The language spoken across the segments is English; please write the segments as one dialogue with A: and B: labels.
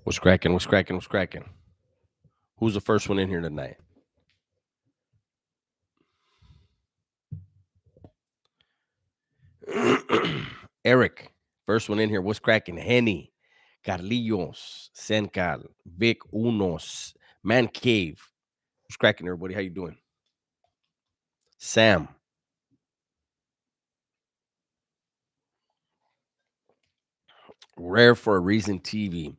A: What's cracking? What's cracking? What's cracking? Who's the first one in here tonight? Eric, first one in here. What's cracking? Henny, Carlillos, Sencal, Vic Unos, Man Cave. What's cracking, everybody? How you doing? Sam. Rare for a Reason TV.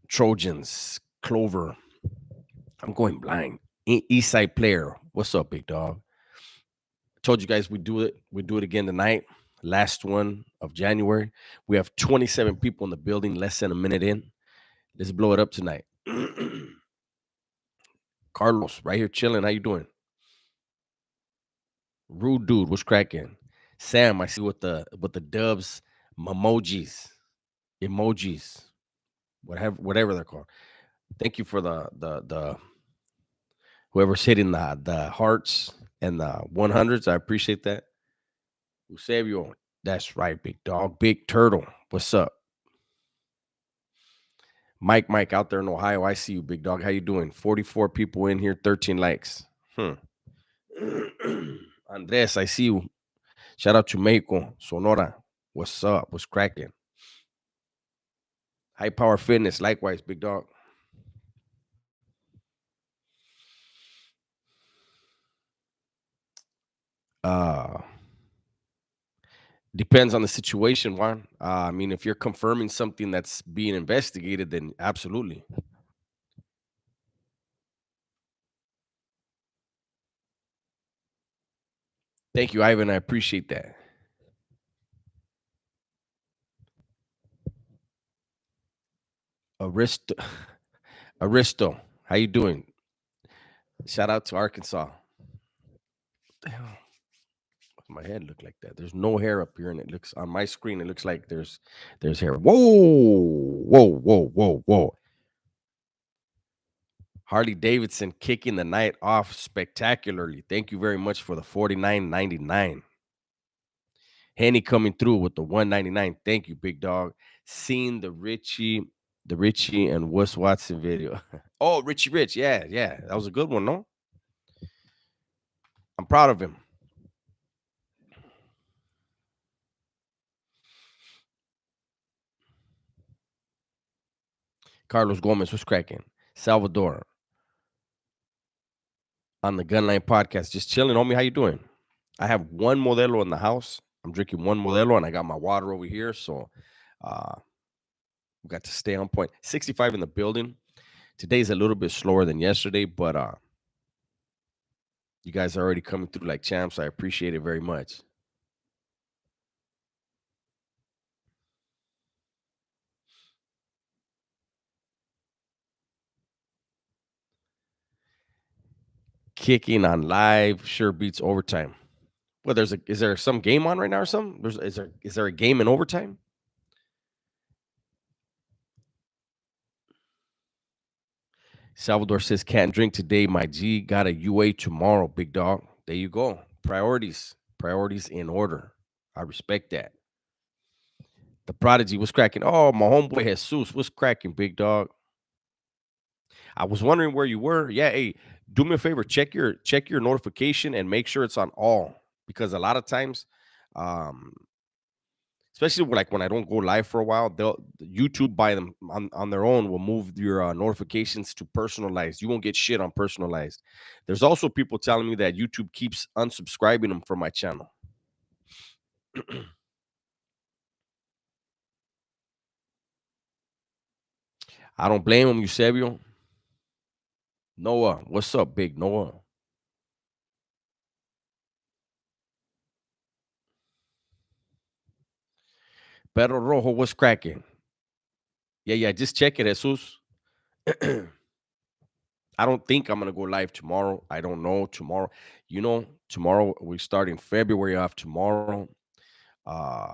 A: Trojans, Clover. I'm going blind. Eastside Player. What's up, big dog? Told you guys we do it. We do it again tonight. Last one of January. We have 27 people in the building, less than a minute in. Let's blow it up tonight. Carlos, right here chilling. How you doing? Rude dude, what's cracking? Sam, I see with the dubs, emojis, whatever they're called. Thank you for the whoever's hitting the hearts and the 100s. I appreciate that. Eusebio, that's right, big dog. Big Turtle, what's up? Mike out there in Ohio, I see you, big dog. How you doing? 44 people in here, 13 likes. Andres, I see you. Shout out to Mexico, Sonora. What's up? What's cracking? High Power Fitness, likewise, big dog. Uh Depends on the situation, Juan. I mean, if you're confirming something that's being investigated, then absolutely. Thank you, Ivan. I appreciate that. Aristo, Aristo, how you doing? Shout out to Arkansas. Damn, my head look like that. There's no hair up here, and it looks on my screen. It looks like there's hair. Whoa. Harley Davidson kicking the night off spectacularly. Thank you very much for the 49.99. Henny coming through with the 199. Thank you, big dog. Seen the Richie and Wes Watson video. Oh, Richie Rich. Yeah. That was a good one, no? I'm proud of him. Carlos Gomez was cracking. Salvador on the Gunline podcast. Just chilling, homie. How you doing? I have one Modelo in the house. I'm drinking one Modelo and I got my water over here. So uh we got to stay on point. 65 in the building. Today's a little bit slower than yesterday, but you guys are already coming through like champs. I appreciate it very much. Kicking on live sure beats overtime. Well, is there some game on right now or something? Is there a game in overtime? Salvador says can't drink today. My G got a UA tomorrow, big dog. There you go. Priorities in order. I respect that. The prodigy was cracking. Oh, my homeboy Jesus was cracking, big dog. I was wondering where you were. Yeah, hey, do me a favor, check your notification and make sure it's on all because a lot of times, um, especially like when I don't go live for a while, they'll YouTube by them on their own will move your notifications to personalized. You won't get shit on personalized. There's also people telling me that YouTube keeps unsubscribing them from my channel. I don't blame them, Eusebio. Noah, what's up, big Noah? Pedro Rojo, what's cracking? Yeah, just check it, Jesus. I don't think I'm gonna go live tomorrow. I don't know tomorrow. Tomorrow we're starting February off tomorrow. Uh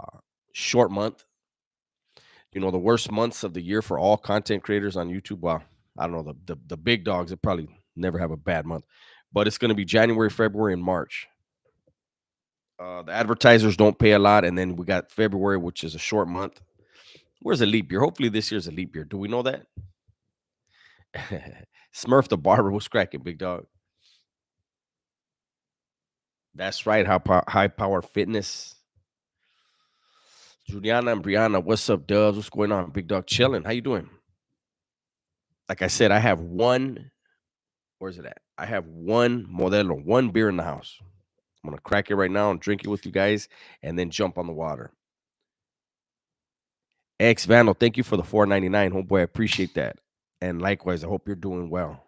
A: Short month. The worst months of the year for all content creators on YouTube. Well, I don't know the big dogs. They probably never have a bad month, but it's gonna be January, February, and March. The advertisers don't pay a lot, and then we got February, which is a short month. Where's a leap year? Hopefully this year's a leap year. Do we know that? Smurf the barber was cracking, big dog. That's right. High power fitness. Juliana and Brianna, what's up, Dubs? What's going on, big dog? Chilling. How you doing? Like I said, I have one. Where's it at? I have one Modelo, one beer in the house. I'm gonna crack it right now and drink it with you guys, and then jump on the water. X Vandal, thank you for the 4.99, homeboy. I appreciate that. And likewise, I hope you're doing well.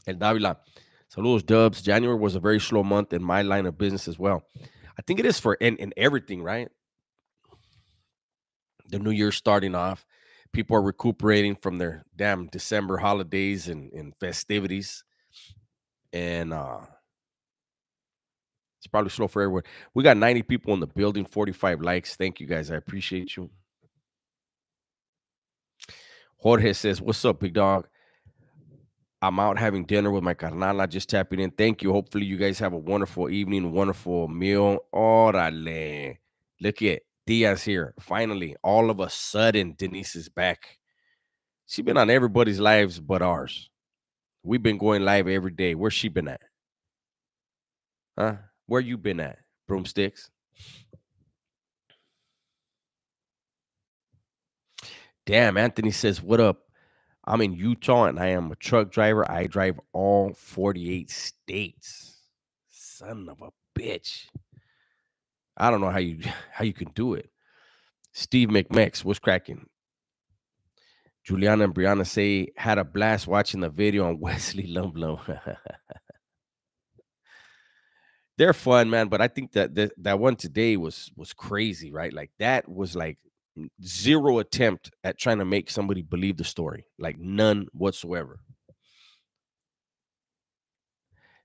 A: El Davila, saludos, Dubs. January was a very slow month in my line of business as well. I think it is for in everything, right? The new year starting off, people are recuperating from their damn December holidays and festivities, and it's probably slow for everyone. We got 90 people in the building, 45 likes. Thank you guys. I appreciate you. Jorge says, "What's up, big dog? I'm out having dinner with my carnala, just tapping in. Thank you. Hopefully, you guys have a wonderful evening, wonderful meal. Orale. Look at Diaz here. Finally, all of a sudden, Denise is back. She's been on everybody's lives but ours. We've been going live every day. Where's she been at? Huh? Where you been at? Broomsticks? Damn, Anthony says, what up? I'm in Utah and I am a truck driver. I drive all 48 states. Son of a bitch. I don't know how you how you can do it. Steve McMex, what's cracking? Juliana and Brianna say had a blast watching the video on Wesley Lumblum. They're fun, man. But I think that one today was crazy, right? Like that was like zero attempt at trying to make somebody believe the story, like none whatsoever.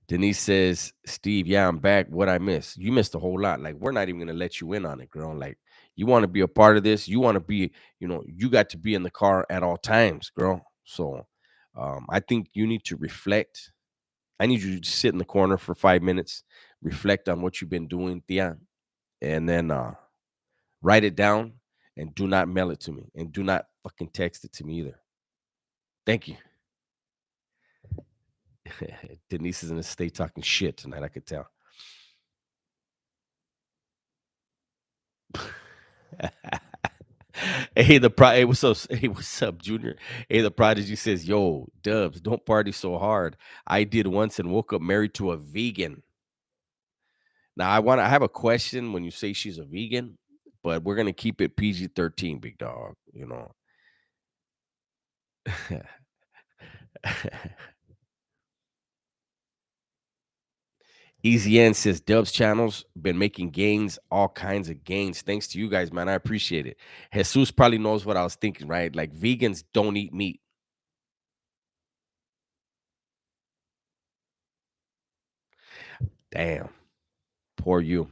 A: Denise says, Steve, yeah, I'm back. What I miss? You missed a whole lot. Like, we're not even gonna let you in on it, girl. Like, you want to be a part of this, you want to be, you got to be in the car at all times, girl. So I think you need to reflect. I need you to sit in the corner for 5 minutes, reflect on what you've been doing, Tia, and then write it down and do not mail it to me. And do not fucking text it to me either. Thank you. Denise is in a state talking shit tonight, I could tell. Hey, hey, what's up? Hey, what's up, Junior? Hey, the prodigy says, "Yo, Dubs, don't party so hard. I did once and woke up married to a vegan." Now, I have a question when you say she's a vegan, but we're gonna keep it PG-13, big dog. Easy N says Dubs channels been making gains, all kinds of gains. Thanks to you guys, man. I appreciate it. Jesus probably knows what I was thinking, right? Like vegans don't eat meat. Damn, poor you.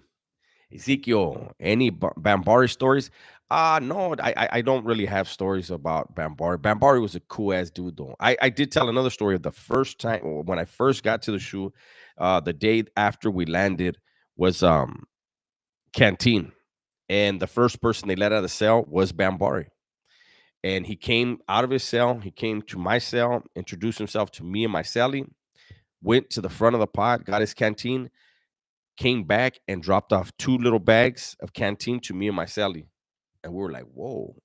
A: Ezekiel, any Bambari stories? No, I don't really have stories about Bambari. Bambari was a cool ass dude, though. I did tell another story of the first time when I first got to the shoe. The day after we landed was Canteen, and the first person they let out of the cell was Bambari. And he came out of his cell. He came to my cell, introduced himself to me and my cellie, went to the front of the pod, got his canteen, came back and dropped off 2 little bags of canteen to me and my cellie. And we were like, whoa,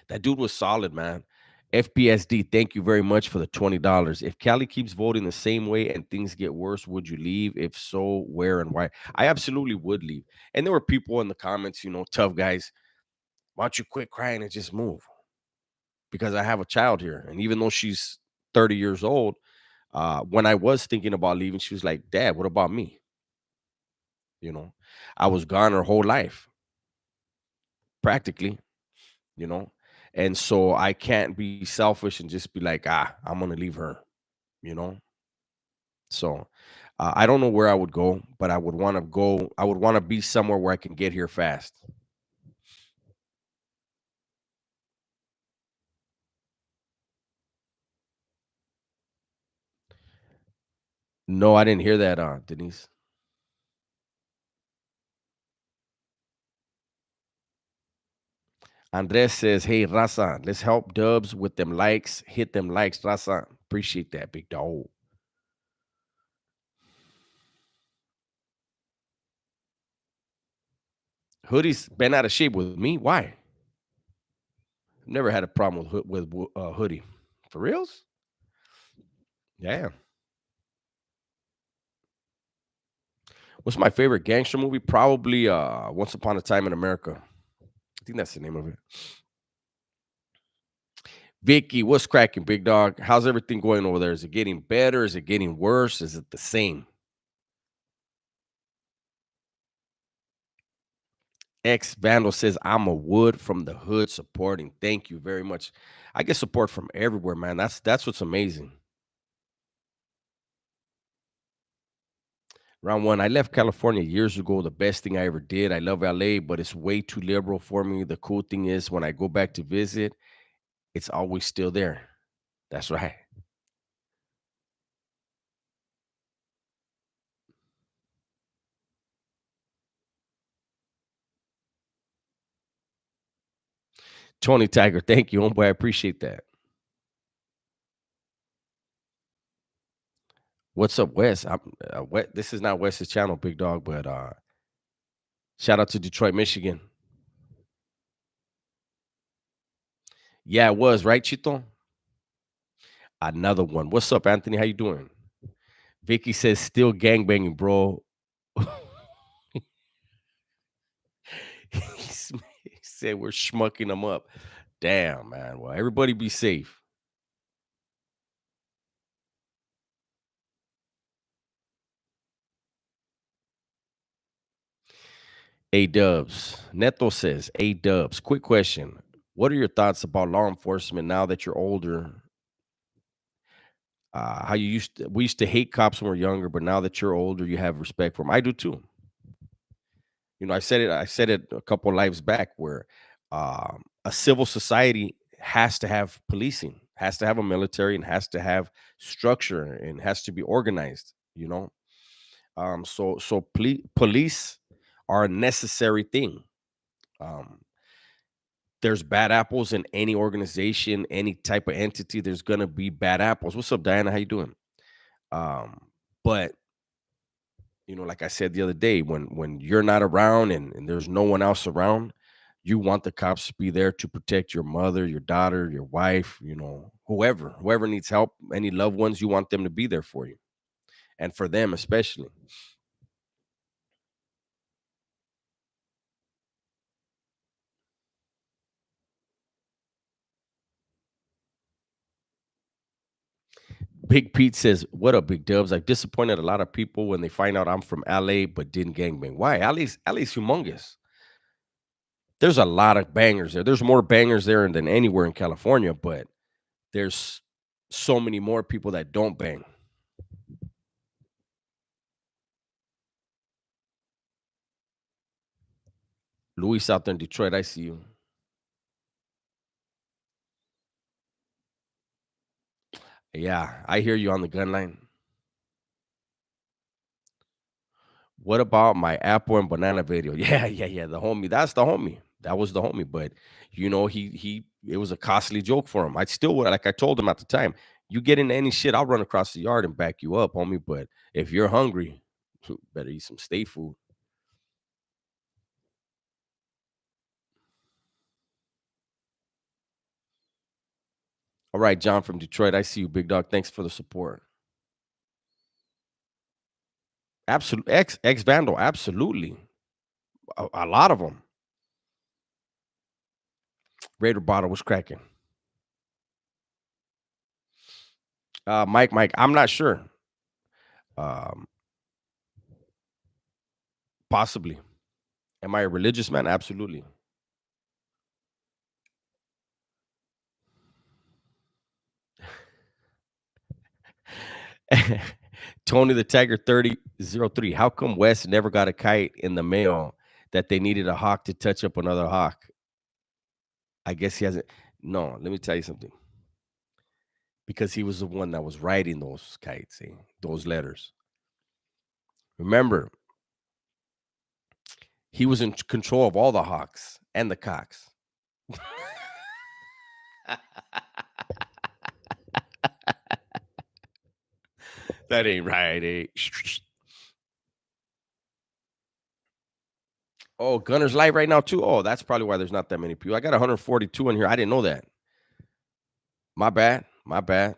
A: that dude was solid, man. FPSD, thank you very much for the $20. If Cali keeps voting the same way and things get worse, would you leave? If so, where and why? I absolutely would leave. And there were people in the comments, tough guys, why don't you quit crying and just move? Because I have a child here. And even though she's 30 years old, when I was thinking about leaving, she was like, Dad, what about me? You know, I was gone her whole life, practically, you know. And so I can't be selfish and just be like, I'm gonna leave her, you know. So I don't know where I would go, but I would want to go. I would want to be somewhere where I can get here fast. No, I didn't hear that, Denise. Andres says, "Hey, Raza, let's help Dubs with them likes. Hit them likes, Raza. Appreciate that, big dog." Hoodie's been out of shape with me. Why? Never had a problem with hoodie. For reals? Yeah. What's my favorite gangster movie? Probably Once Upon a Time in America. I think that's the name of it. Vicky, what's cracking, big dog? How's everything going over there? Is it getting better? Is it getting worse? Is it the same? X Vandal says, "I'm a Wood from the hood supporting." Thank you very much. I get support from everywhere, man. That's what's amazing. Round one, I left California years ago. The best thing I ever did. I love LA, but it's way too liberal for me. The cool thing is when I go back to visit, it's always still there. That's right. Tony Tiger, thank you, homeboy. I appreciate that. What's up, Wes? This is not Wes's channel, big dog, but shout out to Detroit, Michigan. Yeah, it was, right, Chito? Another one. What's up, Anthony? How you doing? Vicky says, still gangbanging, bro. He said we're schmucking them up. Damn, man. Well, everybody be safe. A Dubs. Neto says, A Dubs. Quick question. What are your thoughts about law enforcement now that you're older? How you we used to hate cops when we are younger, but now that you're older, you have respect for them. I do too. I said it a couple lives back where a civil society has to have policing, has to have a military, and has to have structure and has to be organized. Police are a necessary thing. Um, there's bad apples in any organization, any type of entity. There's gonna be bad apples. What's up, Diana? How you doing? Um, but like I said the other day, when you're not around and there's no one else around, you want the cops to be there to protect your mother, your daughter, your wife, whoever needs help, any loved ones, you want them to be there for you and for them especially. Big Pete says, "What up, Big Dubs? I've disappointed a lot of people when they find out I'm from LA but didn't gangbang. Why? LA's humongous. There's a lot of bangers there. There's more bangers there than anywhere in California, but there's so many more people that don't bang. Luis out there in Detroit, I see you. Yeah, I hear you on the gun line. What about my apple and banana video? Yeah, yeah, yeah. The homie, that's the homie. That was the homie. But he it was a costly joke for him. I still would, like I told him at the time, you get into any shit, I'll run across the yard and back you up, homie. But if you're hungry, better eat some state food. All right, John from Detroit. I see you, big dog. Thanks for the support. Absolutely. Ex Vandal, absolutely. A lot of them. Raider bottle was cracking. Mike, I'm not sure. Um, Possibly. Am I a religious man? Absolutely. Tony the Tiger 3003. How come Wes never got a kite in the mail that they needed a hawk to touch up another hawk? I guess he hasn't. No, let me tell you something. Because he was the one that was writing those kites, those letters. Remember, he was in control of all the hawks and the cocks. That ain't right, eh? Oh, Gunner's live right now too. Oh, that's probably why there's not that many people. I got 142 in here. I didn't know that. My bad. My bad.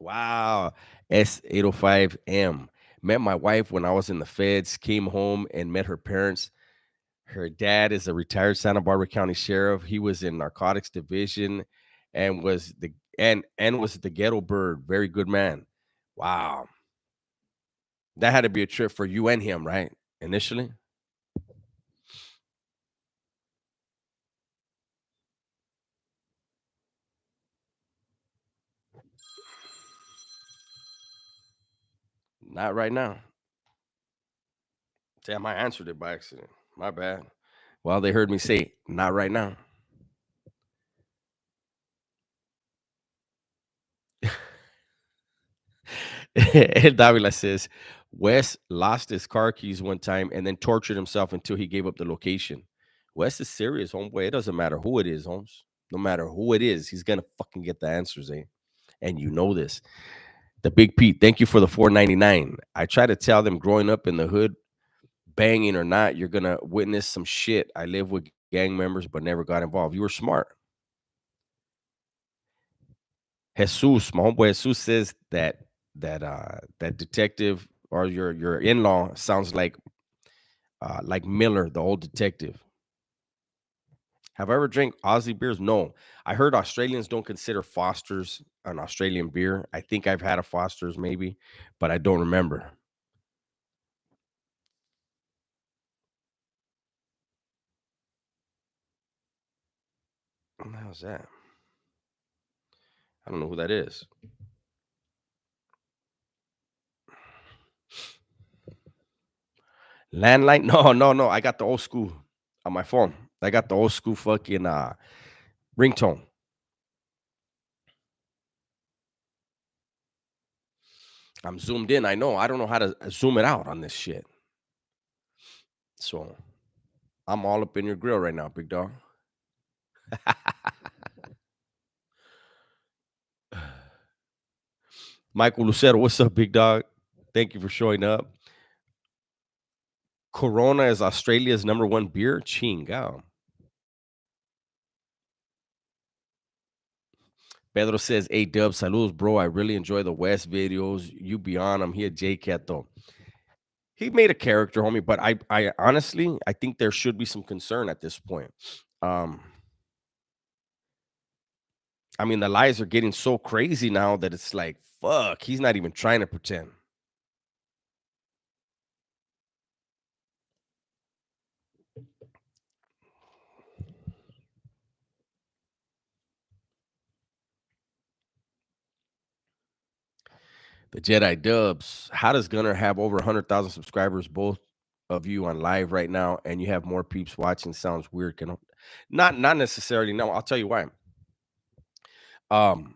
A: Wow. S805M. Met my wife when I was in the feds, came home and met her parents. Her dad is a retired Santa Barbara County sheriff. He was in narcotics division and was the ghetto bird. Very good man. Wow. That had to be a trip for you and him, right? Initially? Not right now. Damn, I answered it by accident. My bad. Well, they heard me say, not right now. And Davila says, Wes lost his car keys one time and then tortured himself until he gave up the location. Wes is serious, homeboy. It doesn't matter who it is, Holmes. No matter who it is, he's gonna fucking get the answers, eh? And you know this. The Big Pete, thank you for the 4.99. I try to tell them growing up in the hood, banging or not, you're gonna witness some shit. I live with gang members, but never got involved. You were smart. Jesus, my homeboy Jesus says that detective or your in-law sounds like Miller, the old detective. Have I ever drank Aussie beers? No. I heard Australians don't consider Foster's an Australian beer. I think I've had a Foster's maybe, but I don't remember. How's that? I don't know who that is. Landline? No, no, no. I got the old school on my phone. I got the old school fucking ringtone. I'm zoomed in. I know. I don't know how to zoom it out on this shit. So I'm all up in your grill right now, big dog. Michael Lucero, what's up, big dog? Thank you for showing up. Corona is Australia's number one beer. Chingao. Pedro says, "Hey Dub, saludos, bro. I really enjoy the West videos. You be on. I'm here, J Cat though. He made a character, homie, but I honestly, I think there should be some concern at this point. Um, I mean, the lies are getting so crazy now that it's like, fuck, he's not even trying to pretend. The Jedi Dubs. How does Gunner have over 100,000 subscribers, both of you on live right now, and you have more peeps watching? Sounds weird. Not necessarily. No, I'll tell you why. Um,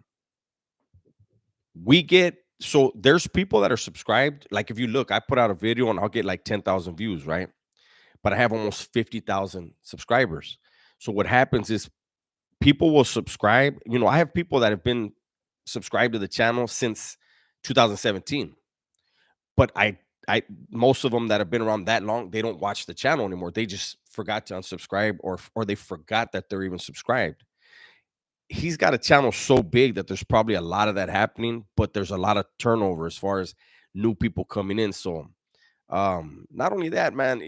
A: we get so there's people that are subscribed. Like if you look, I put out a video and I'll get like 10,000 views, right? But I have almost 50,000 subscribers. So what happens is people will subscribe. You know, I have people that have been subscribed to the channel since 2017. But I most of them that have been around that long, they don't watch the channel anymore. They just forgot to unsubscribe or they forgot that they're even subscribed. He's got a channel so big that there's probably a lot of that happening, but there's a lot of turnover as far as new people coming in. So not only that, man,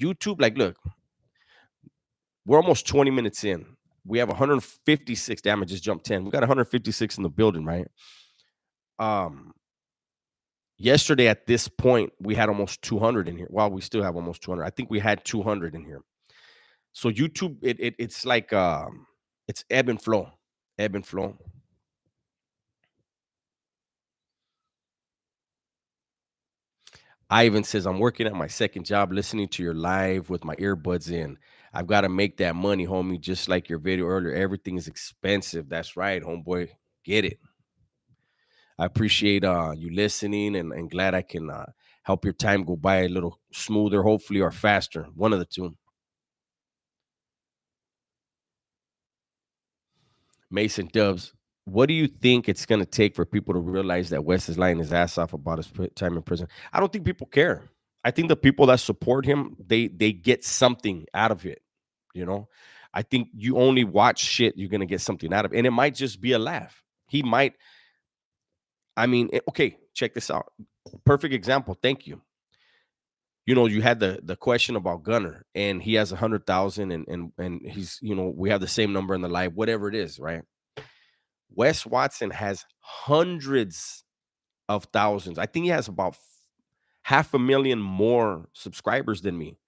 A: YouTube, like look, we're almost 20 minutes in. We have 156 damages, jump 10. We got 156 in the building, right? Um, Yesterday at this point, we had almost 200 in here. Well, we still have almost 200. I think we had 200 in here. So YouTube, it's like it's ebb and flow, ebb and flow. Ivan says, I'm working at my second job, listening to your live with my earbuds in. I've got to make that money, homie. Just like your video earlier, everything is expensive. That's right, homeboy. Get it. I appreciate you listening, and glad I can help your time go by a little smoother, hopefully, or faster. One of the two. Mason Dubs, what do you think it's going to take for people to realize that West is lying his ass off about his time in prison? I don't think people care. I think the people that support him, they get something out of it. You know, I think you only watch shit, you're going to get something out of it, and it might just be a laugh. He might. I mean, okay, check this out. Perfect example. Thank you. You know, you had the question about Gunner, and he has 100,000, and he's, we have the same number in the live, whatever it is, right? Wes Watson has hundreds of thousands. I think he has about half a million more subscribers than me,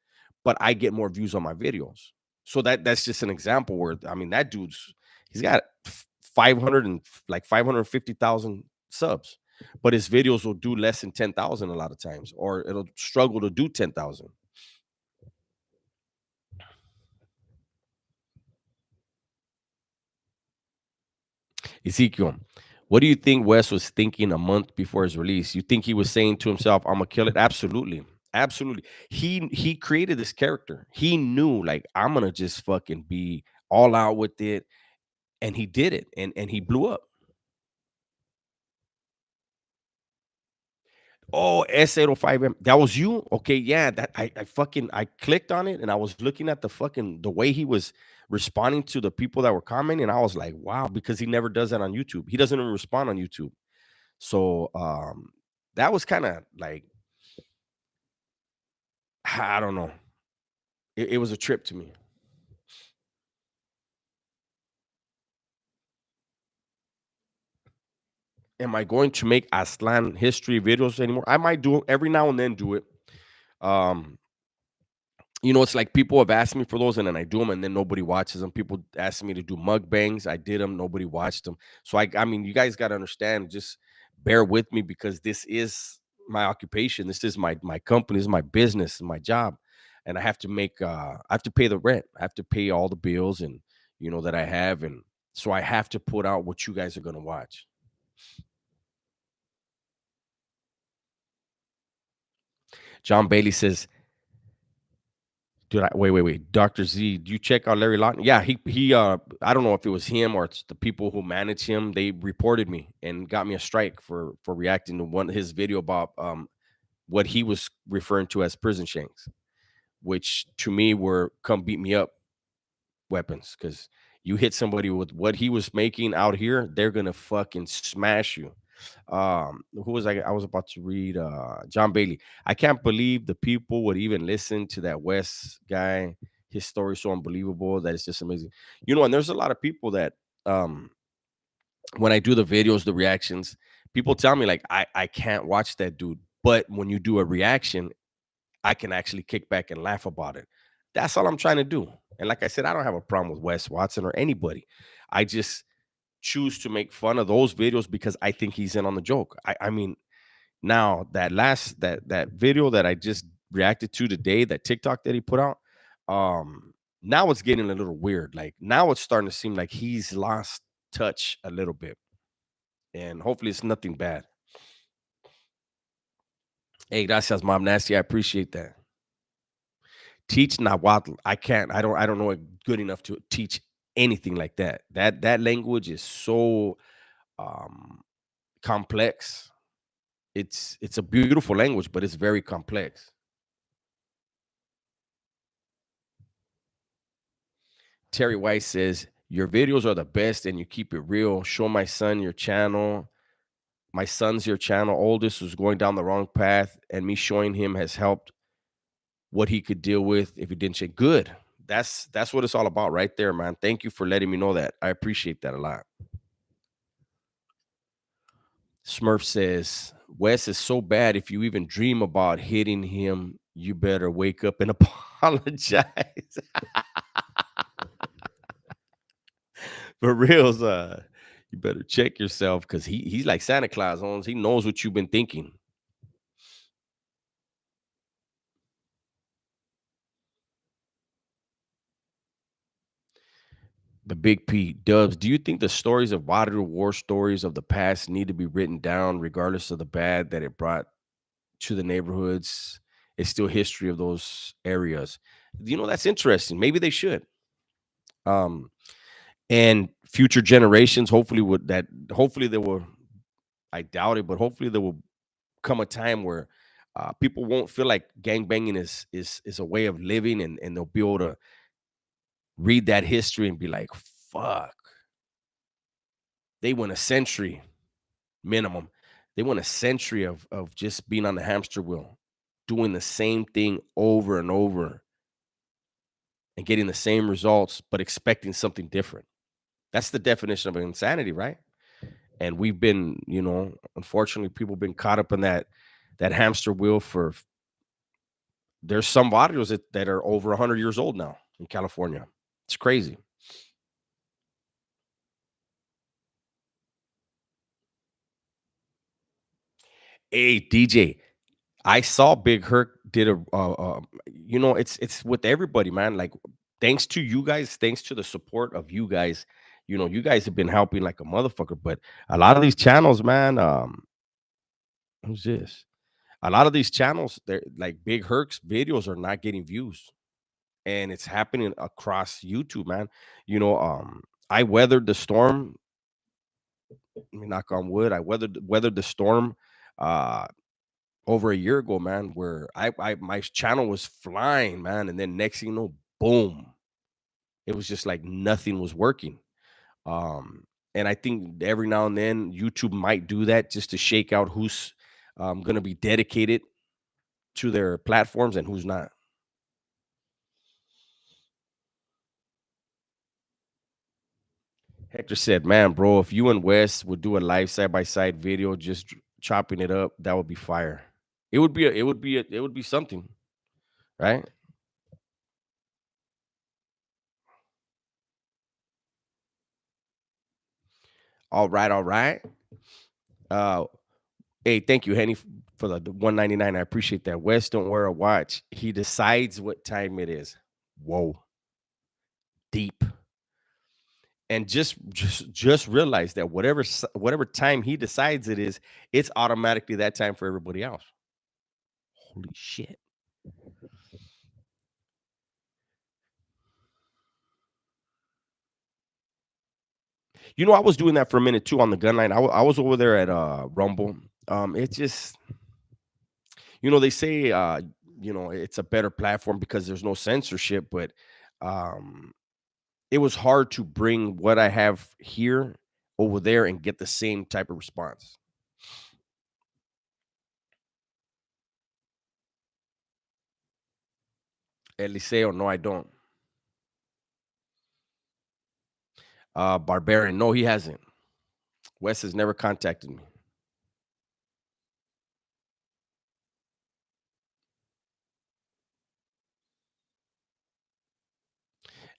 A: but I get more views on my videos. So that's just an example where, I mean, that dude's he's got 500 and like 550,000 subs, but his videos will do less than 10,000 a lot of times, or it'll struggle to do 10,000. Ezekiel, what do you think Wes was thinking a month before his release? You think he was saying to himself, "I'm gonna kill it"? Absolutely, absolutely. He created this character. He knew, like, I'm gonna just fucking be all out with it, and he did it, and he blew up. Oh, S805M. That was you? Okay, yeah. That I fucking I clicked on it, and I was looking at the way he was responding to the people that were commenting. I was like, wow, because he never does that on YouTube. He doesn't even respond on YouTube. So that was kind of like, I don't know. It was a trip to me. Am I going to make Aslan history videos anymore? I might do it every now and then. Do it. Um, it's like people have asked me for those, and then I do them, and then nobody watches them. People asked me to do mukbangs. I did them. Nobody watched them. So I mean, you guys got to understand. Just bear with me, because this is my occupation. This is my company. This is my business, my job, and I have to make. I have to pay the rent. I have to pay all the bills, and that I have, and so I have to put out what you guys are gonna watch. John Bailey says, dude, wait. Dr. Z, do you check out Larry Lawton? Yeah, I don't know if it was him or it's the people who manage him. They reported me and got me a strike for reacting to one his video about what he was referring to as prison shanks, which to me were come beat me up weapons, because you hit somebody with what he was making out here, they're gonna fucking smash you. Who was I was about to read? John Bailey. I can't believe the people would even listen to that West guy. His story is so unbelievable that it's just amazing. And there's a lot of people that when I do the videos, the reactions, people tell me, like, I can't watch that dude, but when you do a reaction, I can actually kick back and laugh about it. That's all I'm trying to do. And like I said, I don't have a problem with Wes Watson or anybody. I just choose to make fun of those videos because I think he's in on the joke. I mean, now that video that I just reacted to today, that TikTok that he put out, now it's getting a little weird. Like, now it's starting to seem like he's lost touch a little bit. And hopefully it's nothing bad. Hey, gracias, Mom Nasty. I appreciate that. Teach Nahuatl. I don't know it good enough to teach anything like that. That language is so um complex. It's a beautiful language, but it's very complex. Terry White says, "Your videos are the best and you keep it real. Show my son your channel. My son's your channel. Oldest was going down the wrong path, and me showing him has helped what he could deal with if he didn't change." Good. That's what it's all about right there, man. Thank you for letting me know that. I appreciate that a lot. Smurf says, Wes is so bad. If you even dream about hitting him, you better wake up and apologize. For reals, you better check yourself, because he's like Santa Claus, Holmes. He knows what you've been thinking. The Big P Dubs. Do you think the stories of viral war stories of the past need to be written down, regardless of the bad that it brought to the neighborhoods? It's still history of those areas. That's interesting. Maybe they should. Um, and future generations, hopefully, would that. Hopefully, there will. I doubt it, but hopefully, there will come a time where people won't feel like gang banging is a way of living, and they'll be able to read that history and be like, "Fuck, they went a century minimum. They went a century of just being on the hamster wheel, doing the same thing over and over and getting the same results, but expecting something different." That's the definition of insanity, right? And we've been, unfortunately, people been caught up in that hamster wheel for. There's some barrios that are over 100 years old now in California. It's crazy. Hey, DJ, I saw Big Herc did it's with everybody, man. Like, thanks to you guys, thanks to the support of you guys, you guys have been helping like a motherfucker. But a lot of these channels, man, who's this? A lot of these channels, they're like Big Herc's videos are not getting views, and it's happening across YouTube, man. I weathered the storm. Let me knock on wood. I weathered the storm. Uh, Over a year ago, man, where I my channel was flying, man, and then next thing you know, boom, it was just like nothing was working. Um, and I think every now and then YouTube might do that just to shake out who's going to be dedicated to their platforms and who's not. Hector said, "Man, bro, if you and Wes would do a live side by side video, just chopping it up, that would be fire. It would be something, right? All right, all right. Uh, Hey, thank you, Henny, for the 199. I appreciate that. Wes don't wear a watch. He decides what time it is. Whoa, deep. And just realize that whatever time he decides it is, it's automatically that time for everybody else. Holy shit. I was doing that for a minute too on the gun line. I was over there at Rumble. It just, they say it's a better platform because there's no censorship, but um it was hard to bring what I have here over there and get the same type of response. Eliseo, no, I don't. Barbarian, no, he hasn't. Wes has never contacted me.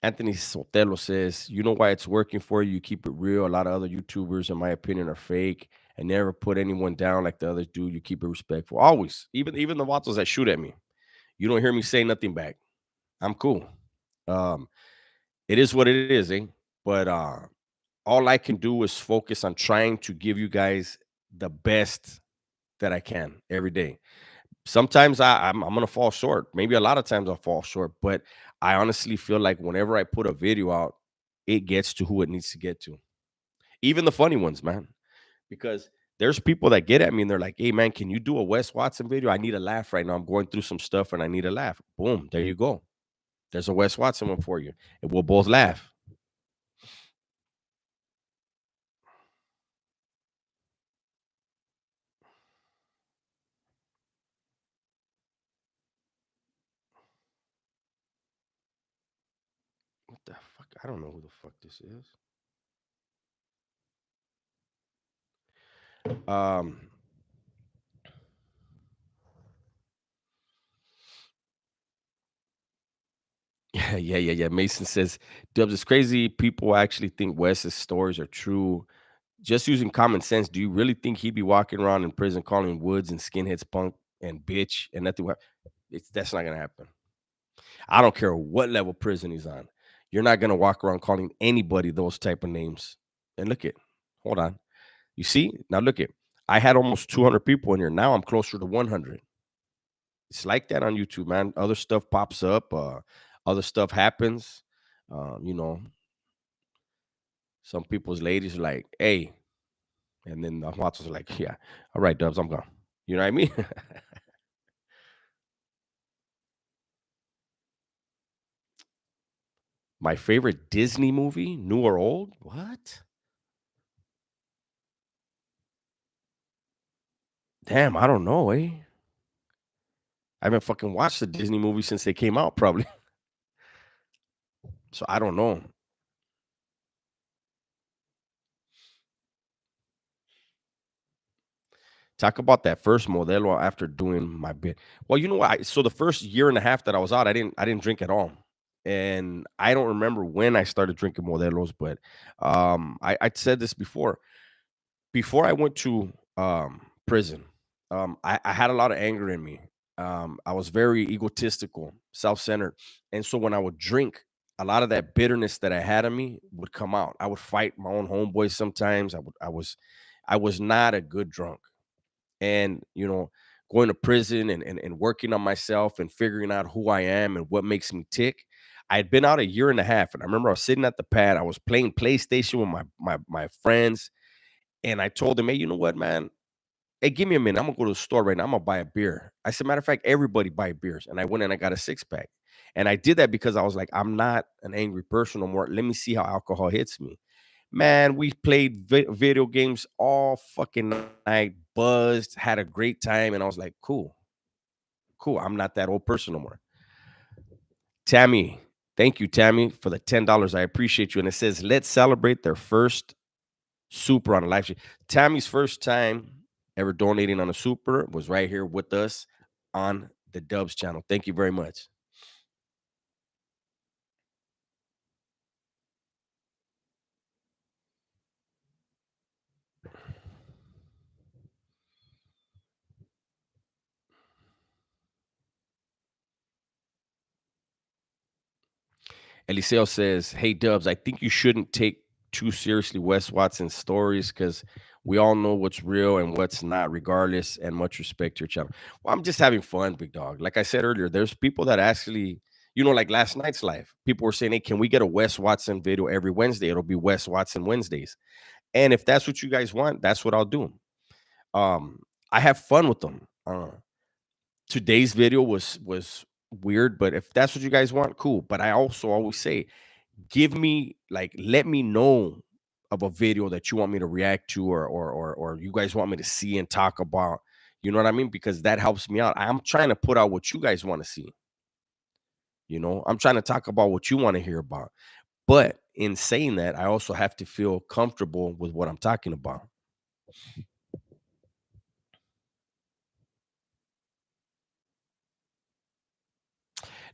A: Anthony Sotelo says, "You know why it's working for you? You keep it real. A lot of other YouTubers, in my opinion, are fake and never put anyone down like the others do. You keep it respectful. Always. Even the vatos that shoot at me. You don't hear me say nothing back. I'm cool. Um, it is what it is, eh? But all I can do is focus on trying to give you guys the best that I can every day. Sometimes I'm gonna fall short. Maybe a lot of times I'll fall short, but I honestly feel like whenever I put a video out, it gets to who it needs to get to. Even the funny ones, man. Because there's people that get at me and they're like, "Hey man, can you do a Wes Watson video? I need a laugh right now. I'm going through some stuff and I need a laugh." Boom, there you go. There's a Wes Watson one for you. And we'll both laugh. What the fuck? I don't know who the fuck this is. Um, yeah, yeah, yeah, yeah. Mason says, Dubs, it's crazy. People actually think Wes's stories are true. Just using common sense, do you really think he'd be walking around in prison calling Woods and skinheads punk and bitch and nothing? That's not gonna happen. I don't care what level prison he's on. You're not gonna walk around calling anybody those type of names. And look it, hold on. You see? Now look it. I had almost 200 people in here. Now I'm closer to 100. It's like that on YouTube, man. Other stuff pops up. Other stuff happens. You know, some people's ladies are like, "Hey," and then the vatos are like, "Yeah, all right, Dubs, I'm gone." You know what I mean? My favorite Disney movie, new or old? What? Damn, I don't know, eh? I haven't fucking watched the Disney movie since they came out, probably. So I don't know. Talk about that first Modelo after doing my bit. Well, you know what? So the first year and a half that I was out, I didn't drink at all. And I don't remember when I started drinking Modelos, but I said this before. Before I went to prison, I had a lot of anger in me. I was very egotistical, self-centered. And so when I would drink, a lot of that bitterness that I had in me would come out. I would fight my own homeboys sometimes. I was not a good drunk. And going to prison and working on myself and figuring out who I am and what makes me tick. I had been out a year and a half, and I remember I was sitting at the pad. I was playing PlayStation with my friends, and I told them, "Hey, you know what, man? Hey, give me a minute. I'm gonna go to the store right now. I'm gonna buy a beer." I said, "Matter of fact, everybody buy beers," and I went and I got a six pack. And I did that because I was like, I'm not an angry person no more. Let me see how alcohol hits me. Man, we played video games all fucking night, buzzed, had a great time, and I was like, "Cool, cool. I'm not that old person no more." Tammy, thank you, Tammy, for the $10. I appreciate you. And it says, "Let's celebrate their first super on a live stream." Tammy's first time ever donating on a super was right here with us on the Dubs channel. Thank you very much. Eliseo says, "Hey Dubs, I think you shouldn't take too seriously Wes Watson's stories because we all know what's real and what's not, regardless, and much respect to your channel." Well, I'm just having fun, big dog. Like I said earlier, there's people that actually, like last night's live, people were saying, "Hey, can we get a Wes Watson video every Wednesday? It'll be Wes Watson Wednesdays." And if that's what you guys want, that's what I'll do. Um, I have fun with them. Today's video was weird, but if that's what you guys want, cool. But I also always say, give me like let me know of a video that you want me to react to, or you guys want me to see and talk about. You know what I mean? Because that helps me out. I'm trying to put out what you guys want to see. I'm trying to talk about what you want to hear about. But in saying that, I also have to feel comfortable with what I'm talking about.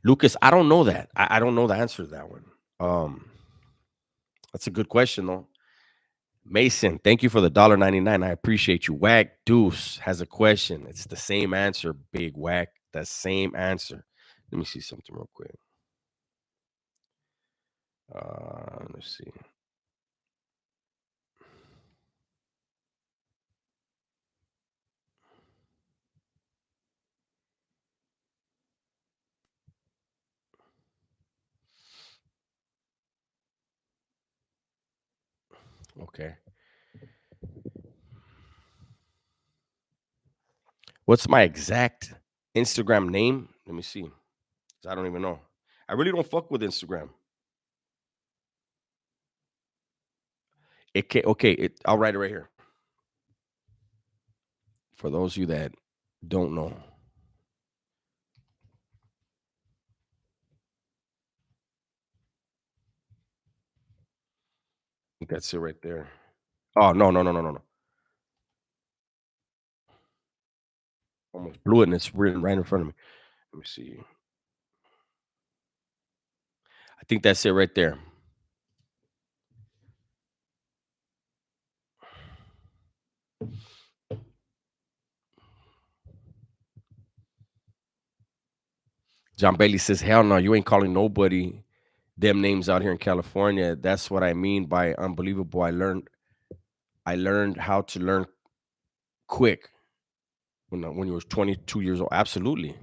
A: Lucas, I don't know that. I don't know the answer to that one. Um, that's a good question though. Mason, thank you for the $1.99. I appreciate you. Whack Deuce has a question. It's the same answer, Big Whack. The same answer. Let me see something real quick. Let's see. Okay. What's my exact Instagram name? Let me see. 'Cause I don't even know. I really don't fuck with Instagram. Okay. I'll write it right here. For those of you that don't know, I think that's it right there. Oh no, no, no, no, no, no. Almost blew it and it's written right in front of me. Let me see. I think that's it right there. John Bailey says, "Hell no, you ain't calling nobody them names out here in California. That's what I mean by unbelievable. I learned how to learn quick when you was 22 years old. Absolutely.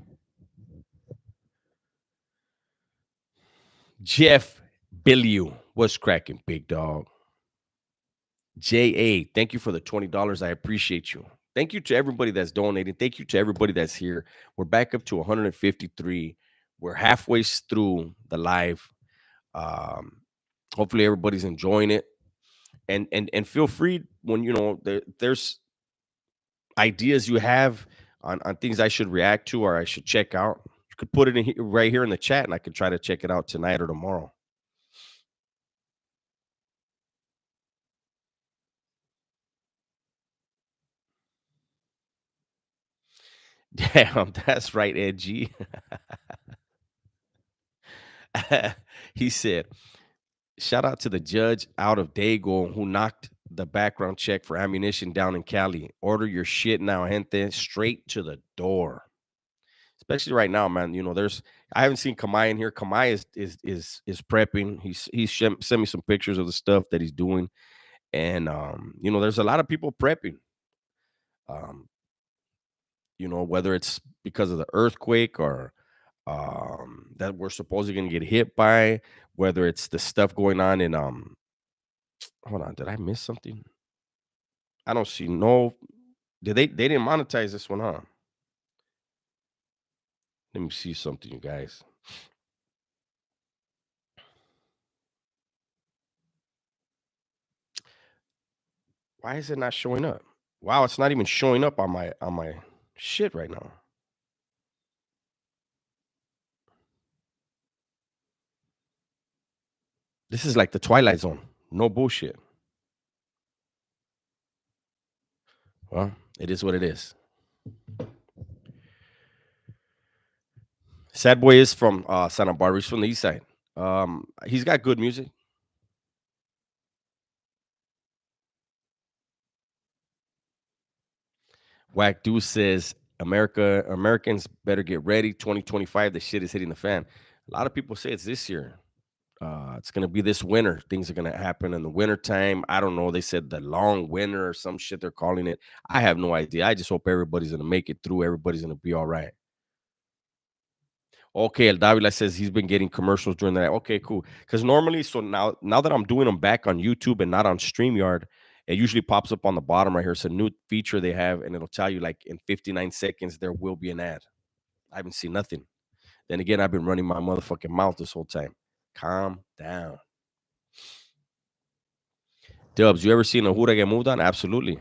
A: Jeff Billiu was cracking, big dog. JA, thank you for the $20. I appreciate you. Thank you to everybody that's donating. Thank you to everybody that's here. We're back up to 153. We're halfway through the live. Um, Hopefully everybody's enjoying it. And feel free when there's ideas you have on things I should react to or I should check out. You could put it in right here in the chat, and I can try to check it out tonight or tomorrow. Damn, that's right, Edgy. He said, shout out to the judge out of Dago who knocked the background check for ammunition down in Cali. Order your shit now, gente, straight to the door. Especially right now, man. I haven't seen Kamai in here. Kamai is prepping. Sent me some pictures of the stuff that he's doing, and there's a lot of people prepping. Um, whether it's because of the earthquake or that we're supposedly going to get hit by, whether it's the stuff going on in hold on, did I miss something? I don't see no. Did they didn't monetize this one, huh? Let me see something, you guys. Why is it not showing up? Wow, it's not even showing up on my shit right now. This is like the Twilight Zone. No bullshit. Well, it is what it is. Sad Boy is from Santa Barbara. He's from the east side. He's got good music. Whack Deuce says Americans better get ready. 2025, the shit is hitting the fan. A lot of people say it's this year. It's gonna be this winter. Things are gonna happen in the winter time. I don't know. They said the long winter or some shit they're calling it. I have no idea. I just hope everybody's gonna make it through. Everybody's gonna be all right. Okay, El Davila says he's been getting commercials during that. Okay, cool. Because normally, so now that I'm doing them back on YouTube and not on StreamYard, it usually pops up on the bottom right here. It's a new feature they have, and it'll tell you like in 59 seconds there will be an ad. I haven't seen nothing. Then again, I've been running my motherfucking mouth this whole time. Calm down. Dubs, you ever seen a Hura get moved on? Absolutely.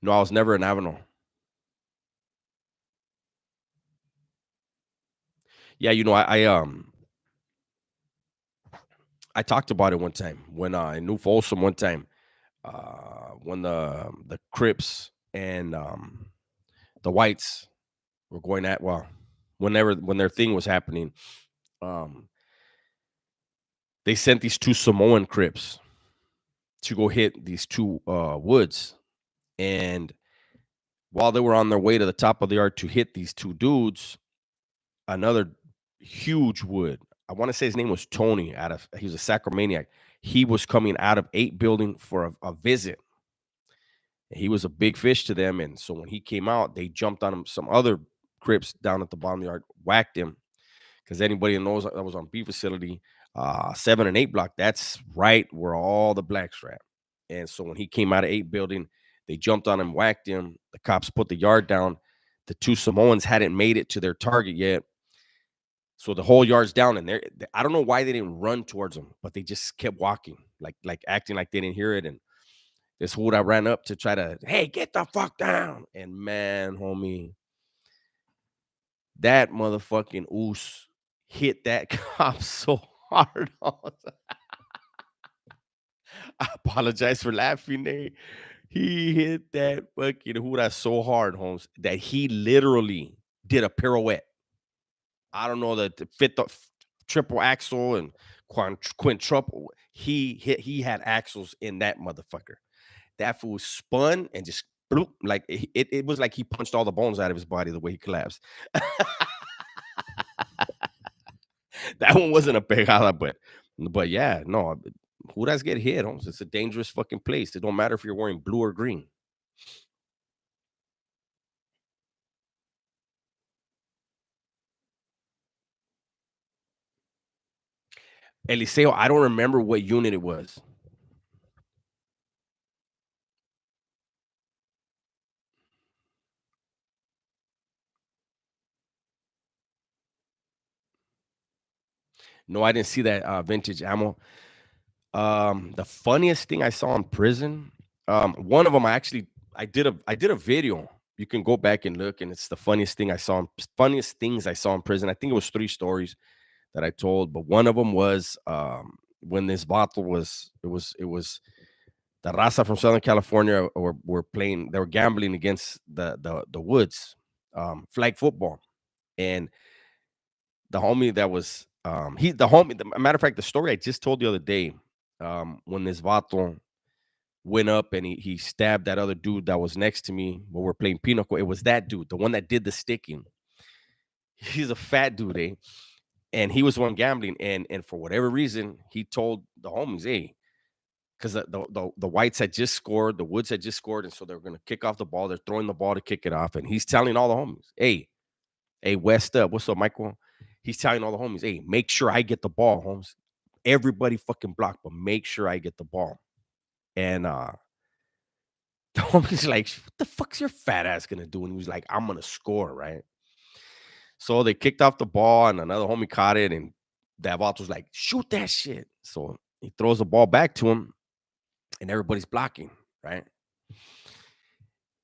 A: No, I was never in Avenal. Yeah, I talked about it one time when in New Folsom one time when the Crips and the Whites were going at when their thing was happening, um, they sent these two Samoan Crips to go hit these two woods, and while they were on their way to the top of the yard to hit these two dudes, another huge wood. I want to say his name was Tony. He was a sacromaniac. He was coming out of 8 building for a visit. He was a big fish to them, and so when he came out, they jumped on him. Some other Crips down at the bottom of the yard whacked him because anybody that knows that was on B facility, 7 and 8 block. That's right where all the blacks were at. And so when he came out of 8 building, they jumped on him, whacked him. The cops put the yard down. The two Samoans hadn't made it to their target yet. So the whole yard's down, and I don't know why they didn't run towards them, but they just kept walking, like acting like they didn't hear it. And this fool I ran up to try to, hey, get the fuck down. And man, homie, that motherfucking oos hit that cop so hard. I apologize for laughing there. He hit that fucking Hura so hard, Holmes, that he literally did a pirouette. I don't know that to fit the triple axle and quintuple. He had axles in that motherfucker. That fool spun and just bloop, like it was like he punched all the bones out of his body the way he collapsed. That one wasn't a pegada, but yeah, no, who does get hit, homes? It's a dangerous fucking place. It don't matter if you're wearing blue or green. Eliseo, I don't remember what unit it was. No, I didn't see that vintage ammo. The funniest thing I saw in prison, one of them I did a video. You can go back and look, and it's the funniest things I saw in prison. I think it was three stories that I told, but one of them was when this bottle was the Raza from Southern California were playing, they were gambling against the Woods, flag football, and the homie that was matter of fact, the story I just told the other day, when this vato went up and he stabbed that other dude that was next to me when we're playing Pinochle. It was that dude, the one that did the sticking. He's a fat dude, eh? And he was the one gambling, and for whatever reason, he told the homies, hey, because the whites had just scored, the Woods had just scored, and so they're gonna kick off the ball. They're throwing the ball to kick it off, and he's telling all the homies, hey, West up, what's up, Michael? He's telling all the homies, hey, make sure I get the ball, homes. Everybody fucking block, but make sure I get the ball. And the homie's like, what the fuck's your fat ass gonna do? And he was like, I'm gonna score, right? So they kicked off the ball, and another homie caught it, and Davot was like, shoot that shit. So he throws the ball back to him, and everybody's blocking, right?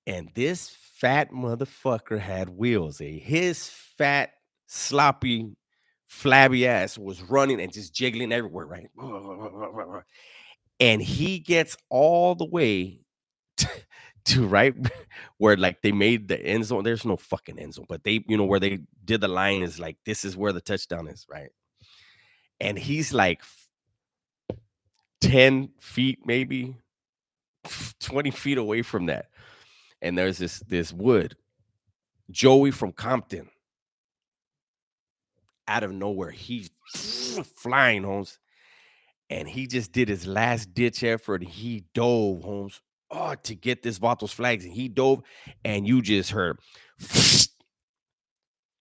A: And this fat motherfucker had wheels. His fat, sloppy, flabby ass was running and just jiggling everywhere, right? And he gets all the way to right where like they made the end zone. There's no fucking end zone, but they, where they did the line is like this is where the touchdown is, right? And he's like 10 feet, maybe 20 feet away from that. And there's this wood. Joey from Compton, out of nowhere, he's flying, Holmes. And he just did his last ditch effort. He dove, Holmes, to get this Vatos flags. And he dove, and you just heard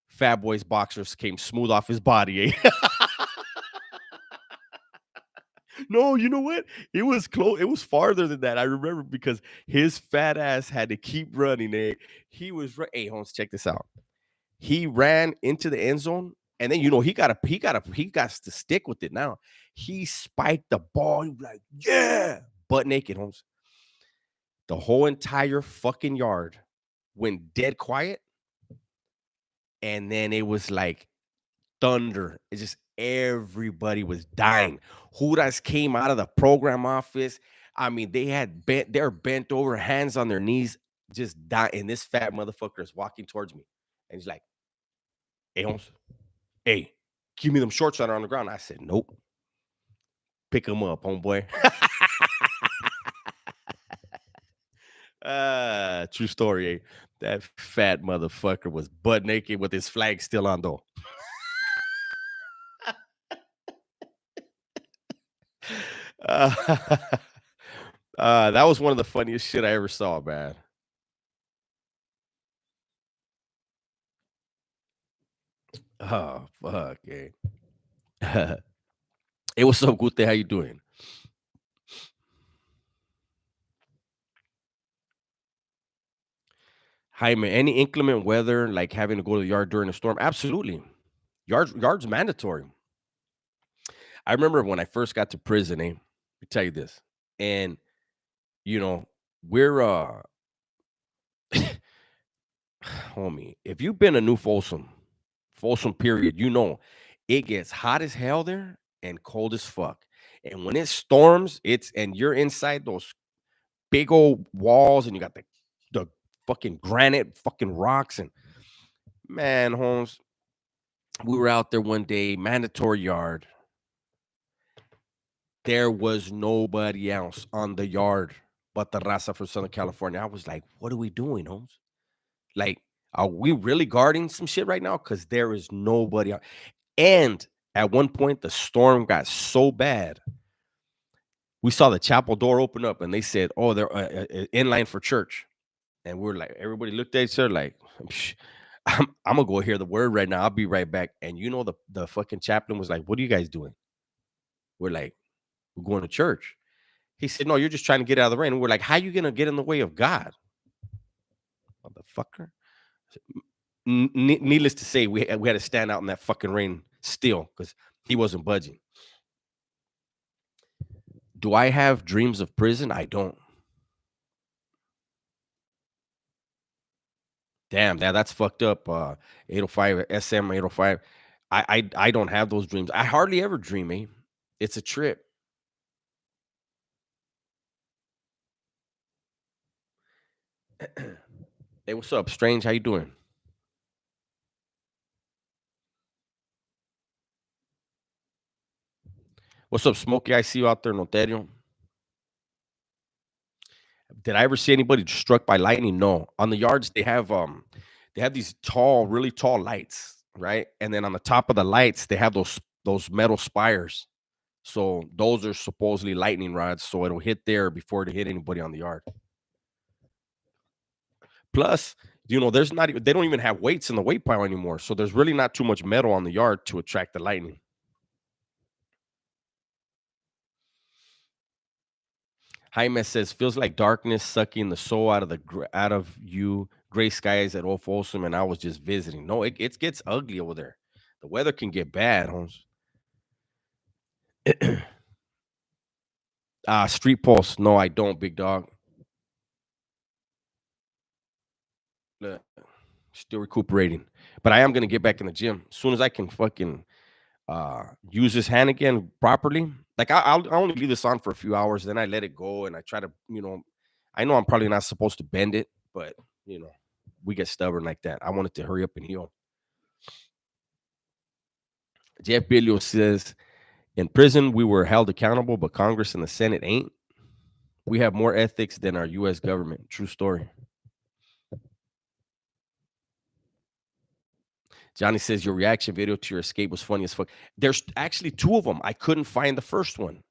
A: Fat Boy's boxers came smooth off his body. Eh? No, you know what? It was close. It was farther than that. I remember because his fat ass had to keep running. Eh? He was hey, Holmes, check this out. He ran into the end zone, and then he got to stick with it now. He spiked the ball. He was like, yeah, butt naked, Holmes. The whole entire fucking yard went dead quiet, and then it was like thunder. It's just everybody was dying. Judas came out of the program office. I mean, they're bent over, hands on their knees, just dying. And this fat motherfucker is walking towards me. And he's like, hey, Holmes, hey, give me them shorts that are on the ground. I said, nope. Pick them up, homeboy. True story, eh? That fat motherfucker was butt naked with his flag still on, though. Uh, that was one of the funniest shit I ever saw, man. Oh, fuck, eh. Hey, what's up, Gute? How you doing? Hi, man. Any inclement weather, like having to go to the yard during a storm? Absolutely. Yard's mandatory. I remember when I first got to prison, eh? Let me tell you this. And, you know, we're homie, if you've been a new Folsom period, it gets hot as hell there and cold as fuck. And when it storms, and you're inside those big old walls and you got the fucking granite fucking rocks and man, Holmes, we were out there one day, mandatory yard. There was nobody else on the yard but the raza from Southern California. I was like, what are we doing, Holmes? Like, are we really guarding some shit right now? Because there is nobody out. And At one point, the storm got so bad, we saw the chapel door open up, and they said, "Oh, they're in line for church." And we're like, everybody looked at each other like, "Psh, I'm gonna go hear the word right now. I'll be right back." And the fucking chaplain was like, "What are you guys doing?" We're like, "We're going to church." He said, "No, you're just trying to get out of the rain." And we're like, "How you gonna get in the way of God, motherfucker?" Needless to say, we had to stand out in that fucking rain still because he wasn't budging. Do I have dreams of prison? I don't. Damn, that's fucked up. 805 SM 805. I don't have those dreams. I hardly ever dream, eh? It's a trip. Hey, what's up, Strange? How you doing? What's up, Smokey? I see you out there in Ontario. Did I ever see anybody struck by lightning? No. On the yards, they have these tall, really tall lights, right? And then on the top of the lights, they have those metal spires. So those are supposedly lightning rods, so it'll hit there before it hit anybody on the yard. Plus, there's not they don't even have weights in the weight pile anymore. So there's really not too much metal on the yard to attract the lightning. Jaime says, feels like darkness sucking the soul out of you. Gray skies at Old Folsom, and I was just visiting. No, it gets ugly over there. The weather can get bad, Holmes. Street pulse. No, I don't, big dog. Look, still recuperating. But I am gonna get back in the gym. As soon as I can fucking use this hand again properly. Like I'll only leave this on for a few hours, then I let it go and I try to, I know I'm probably not supposed to bend it, but you know, we get stubborn like that. I want it to hurry up and heal. Jeff Bilio says, in prison, we were held accountable, but Congress and the Senate ain't. We have more ethics than our US government. True story. Johnny says, your reaction video to your escape was funny as fuck. There's actually two of them. I couldn't find the first one.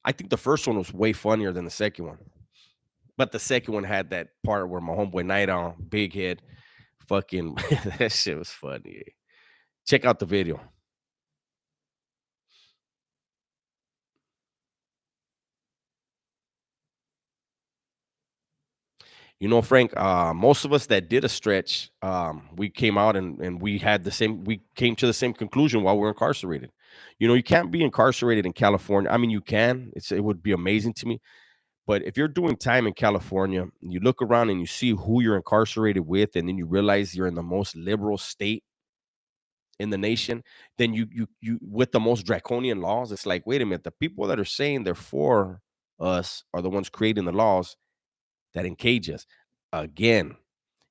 A: I think the first one was way funnier than the second one. But the second one had that part where my homeboy Night on, big head, fucking that shit was funny. Check out the video. Frank, most of us that did a stretch, we came out and we came to the same conclusion while we're incarcerated. You can't be incarcerated in California. I mean, you can. It would be amazing to me. But if you're doing time in California, you look around and you see who you're incarcerated with, and then you realize you're in the most liberal state in the nation, then you with the most draconian laws, it's like, wait a minute, the people that are saying they're for us are the ones creating the laws that encage us. Again,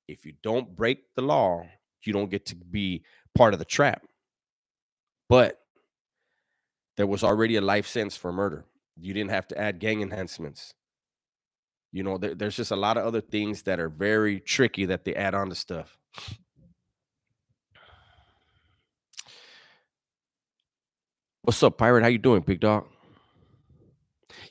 A: if you don't break the law, you don't get to be part of the trap. But there was already a life sentence for murder. You didn't have to add gang enhancements. There's just a lot of other things that are very tricky that they add on to stuff. What's up, Pirate? How you doing, big dog?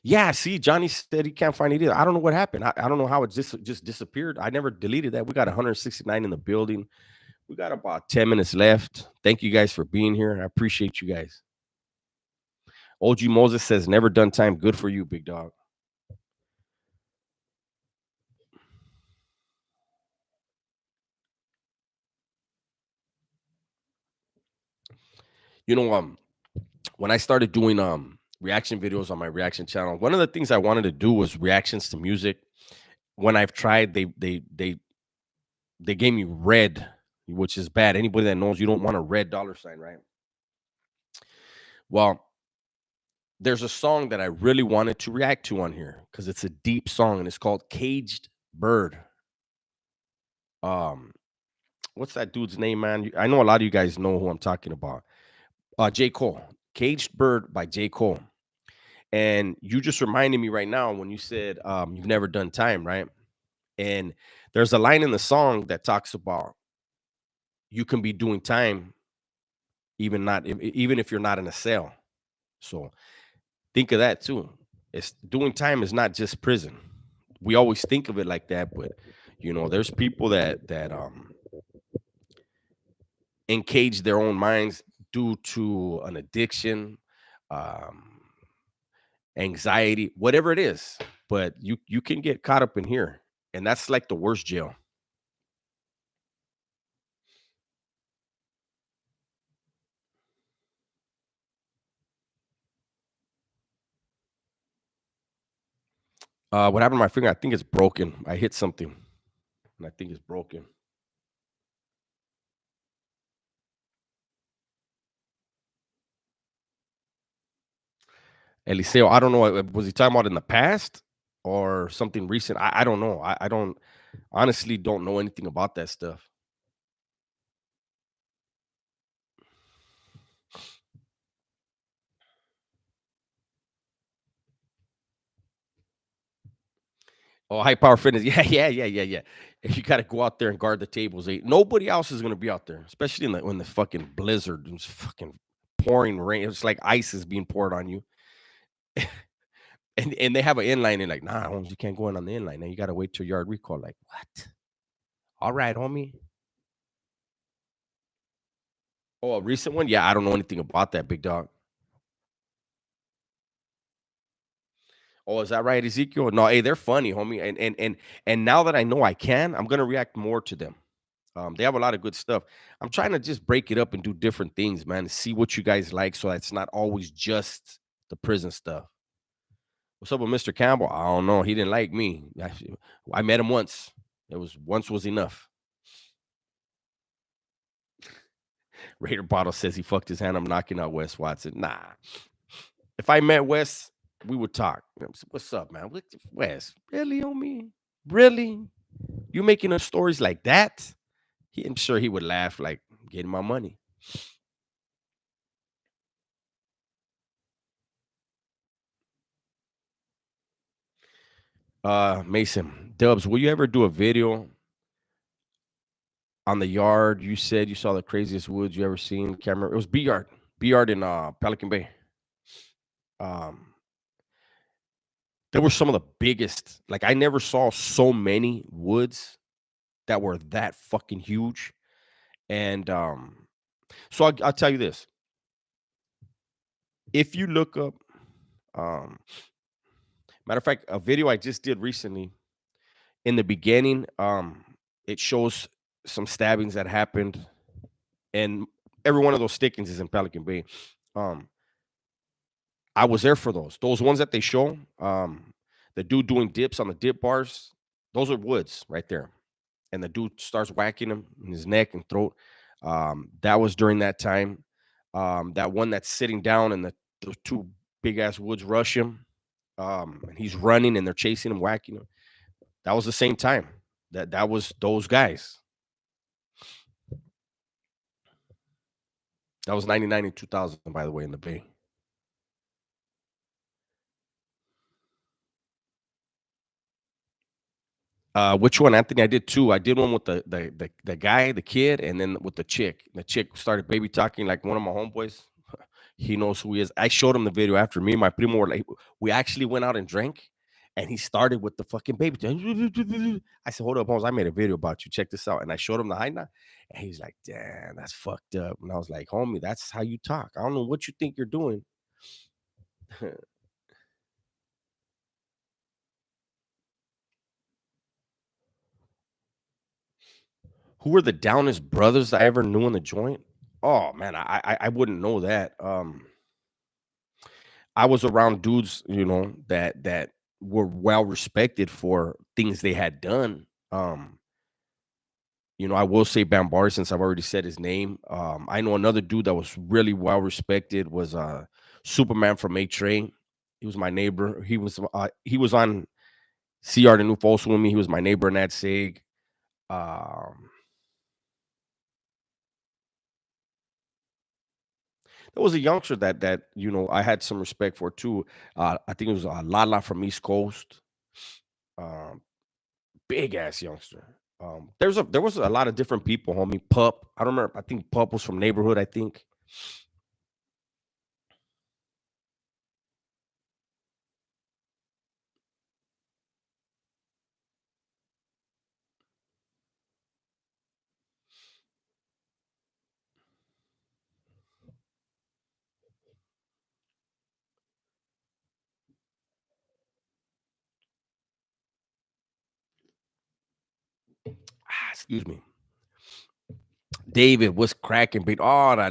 A: Yeah, see, Johnny said he can't find it either. I don't know what happened. I don't know how it just disappeared. I never deleted that. We got 169 in the building. We got about 10 minutes left. Thank you guys for being here. I appreciate you guys. OG Moses says, never done time. Good for you, big dog. You know, when I started doing reaction videos on my reaction channel, one of the things I wanted to do was reactions to music. When I've tried, they gave me red, which is bad. Anybody that knows, you don't want a red dollar sign, right? Well, there's a song that I really wanted to react to on here because it's a deep song and it's called Caged Bird. Um, what's that dude's name, man? I know a lot of you guys know who I'm talking about. J. Cole. Caged Bird by J. Cole. And you just reminded me right now when you said you've never done time, right? And there's a line in the song that talks about you can be doing time even if you're not in a cell. So think of that too. It's doing time is not just prison. We always think of it like that, but there's people that encage their own minds due to an addiction, um, anxiety, whatever it is. But you can get caught up in here, and that's like the worst jail. What happened to my finger? I think it's broken. I hit something, and I think it's broken. Eliseo, I don't know. Was he talking about in the past or something recent? I don't know. I don't honestly don't know anything about that stuff. Oh, high power fitness. Yeah, yeah, yeah, yeah, yeah. You got to go out there and guard the tables. Nobody else is going to be out there, especially in the when the fucking blizzard and it's fucking pouring rain. It's like ice is being poured on you, and they have an inline. And like, nah, Holmes, you can't go in on the inline. Now you got to wait till yard recall. Like, what? All right, homie. Oh, a recent one? Yeah, I don't know anything about that, big dog. Oh, is that right, Ezekiel? No, hey, they're funny, homie. And now that I know I can, I'm gonna react more to them. They have a lot of good stuff. I'm trying to just break it up and do different things, man. See what you guys like, so it's not always just the prison stuff. What's up with Mr. Campbell? I don't know. He didn't like me. I met him once. It was once was enough. Raider Bottle says he fucked his hand. I'm knocking out Wes Watson. Nah. If I met Wes, we would talk. What's up, man? Wes, really, homie? Really? You making up stories like that? I'm sure he would laugh like getting my money. Mason, Dubs, will you ever do a video on the yard? You said you saw the craziest woods you ever seen. Camera. It was B yard in Pelican Bay. Um, there were some of the biggest. Like I never saw so many woods that were that fucking huge. And so I'll tell you this: if you look up, um, matter of fact, a video I just did recently. In the beginning, it shows some stabbings that happened, and every one of those stickings is in Pelican Bay. Um, I was there for those. Those ones that they show, the dude doing dips on the dip bars, those are woods right there. And the dude starts whacking him in his neck and throat. That was during that time. That one that's sitting down and the two big ass woods rush him. And he's running and they're chasing him, whacking him. That was the same time. That was those guys. That was 99 and 2000, by the way, in the Bay. Which one, Anthony? I did two. I did one with the guy, the kid, and then with the chick. The chick started baby talking like one of my homeboys. He knows who he is. I showed him the video after me and my primo were like, we actually went out and drank, and he started with the fucking baby. I said, hold up, Holmes. I made a video about you. Check this out. And I showed him the high now. And he's like, damn, that's fucked up. And I was like, homie, that's how you talk. I don't know what you think you're doing. Who were the downest brothers I ever knew in the joint? Oh man, I wouldn't know that. I was around dudes, that were well respected for things they had done. I will say Bambari since I've already said his name. I know another dude that was really well respected was Superman from A Train. He was my neighbor. He was on CR the New False with me. He was my neighbor in that SIG. Um, there was a youngster that I had some respect for too. I think it was Lala from East Coast. Um, Big ass youngster. There was a lot of different people, homie. Pup, I don't remember. I think Pup was from neighborhood. I think. Excuse me. David, what's cracking, big? Oh,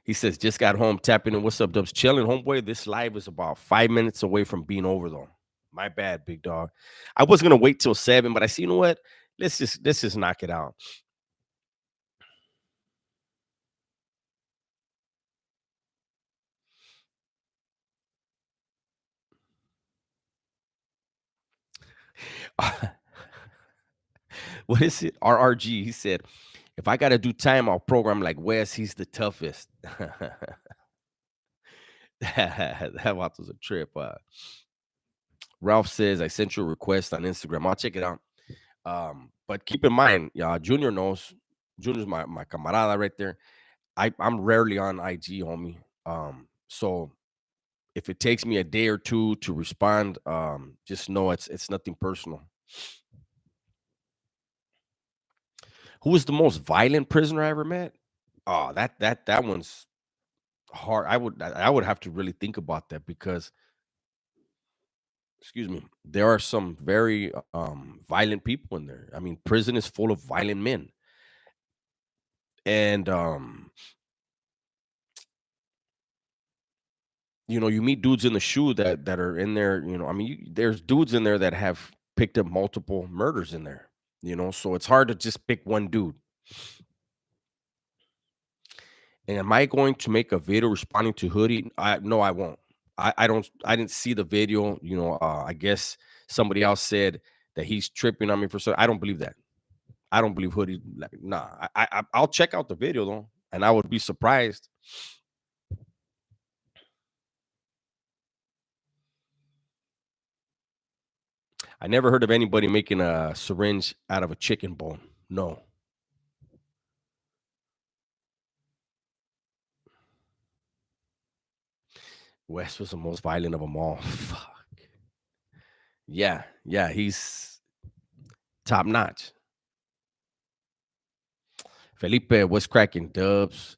A: he says, just got home, tapping in. What's up, Dubs? Chilling, homeboy. This live is about 5 minutes away from being over, though. My bad, big dog. I was gonna wait till 7, but I see, you know what? Let's just knock it out. What is it? RRG. He said, if I gotta do time, I'll program like Wes. He's the toughest. That was a trip. Ralph says, I sent you a request on Instagram. I'll check it out. But keep in mind, Junior knows. Junior's my camarada right there. I'm rarely on IG, homie. So if it takes me a day or two to respond, just know it's nothing personal. Who was the most violent prisoner I ever met? Oh, that one's hard. I would have to really think about that because, excuse me, there are some very violent people in there. I mean, prison is full of violent men, and you meet dudes in the shoe that are in there. I mean, there's dudes in there that have picked up multiple murders in there. So it's hard to just pick one dude. And am I going to make a video responding to Hoodie? No, I won't. I don't. I didn't see the video. I guess somebody else said that he's tripping on me for so. I don't believe that. I don't believe Hoodie. Nah. I'll check out the video though, and I would be surprised. I never heard of anybody making a syringe out of a chicken bone. No. West was the most violent of them all. Fuck. Yeah, yeah, he's top notch. Felipe, what's cracking? Dubs,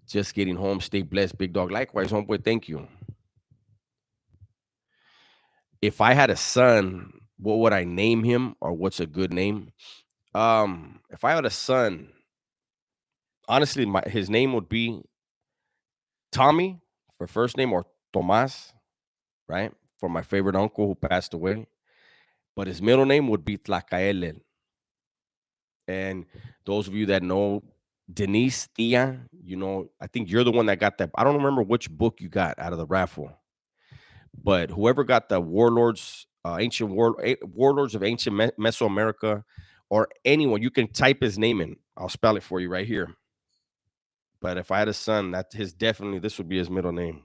A: just getting home. Stay blessed, big dog. Likewise, homeboy. Thank you. If I had a son, what would I name him, or what's a good name? If I had a son, honestly, his name would be Tommy for first name, or Tomas, right? For my favorite uncle who passed away. But his middle name would be Tlacaele. And those of you that know Denise Tia, I think you're the one that got that. I don't remember which book you got out of the raffle, but whoever got the warlords of ancient Mesoamerica, or anyone, you can type his name in. I'll spell it for you right here. But if I had a son, this would be his middle name.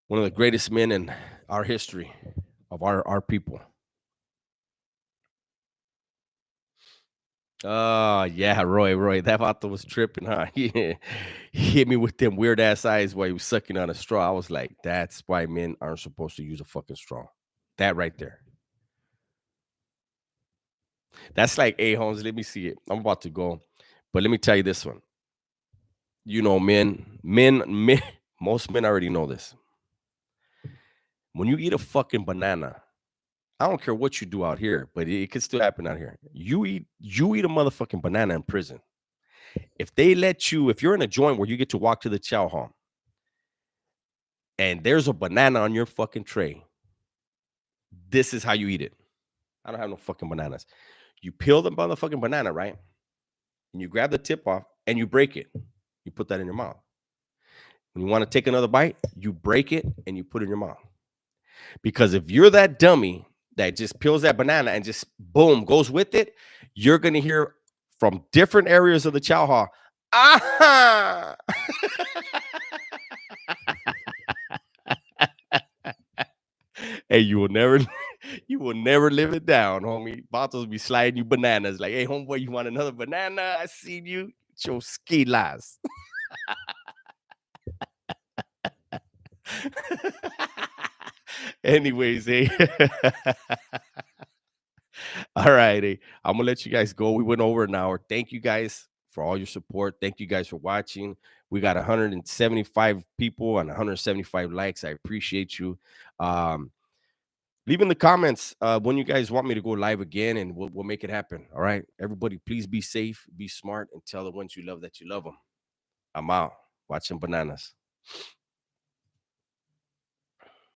A: One of the greatest men in our history of our people. Oh yeah, Roy. That vato was tripping, huh? He hit me with them weird ass eyes while he was sucking on a straw. I was like, that's why men aren't supposed to use a fucking straw. That right there. That's like, hey, Holmes, let me see it. I'm about to go. But let me tell you this one. Men, most men already know this. When you eat a fucking banana, I don't care what you do out here, but it could still happen out here. You eat a motherfucking banana in prison. If you're in a joint where you get to walk to the chow hall and there's a banana on your fucking tray, this is how you eat it. I don't have no fucking bananas. You peel the motherfucking banana, right? And you grab the tip off and you break it. You put that in your mouth. When you want to take another bite, you break it and you put it in your mouth. Because if you're that dummy that just peels that banana and just boom goes with it, you're gonna hear from different areas of the chow hall, ah, and you will never You will never live it down, homie. Vatos be sliding you bananas. Like, hey, homeboy, you want another banana? I seen you. It's your ski last. Anyways, hey. All right. Hey, I'm gonna let you guys go. We went over an hour. Thank you guys for all your support. Thank you guys for watching. We got 175 people and 175 likes. I appreciate you. Leave in the comments when you guys want me to go live again, and we'll make it happen. All right. Everybody, please be safe, be smart, and tell the ones you love that you love them. I'm out. Watching bananas.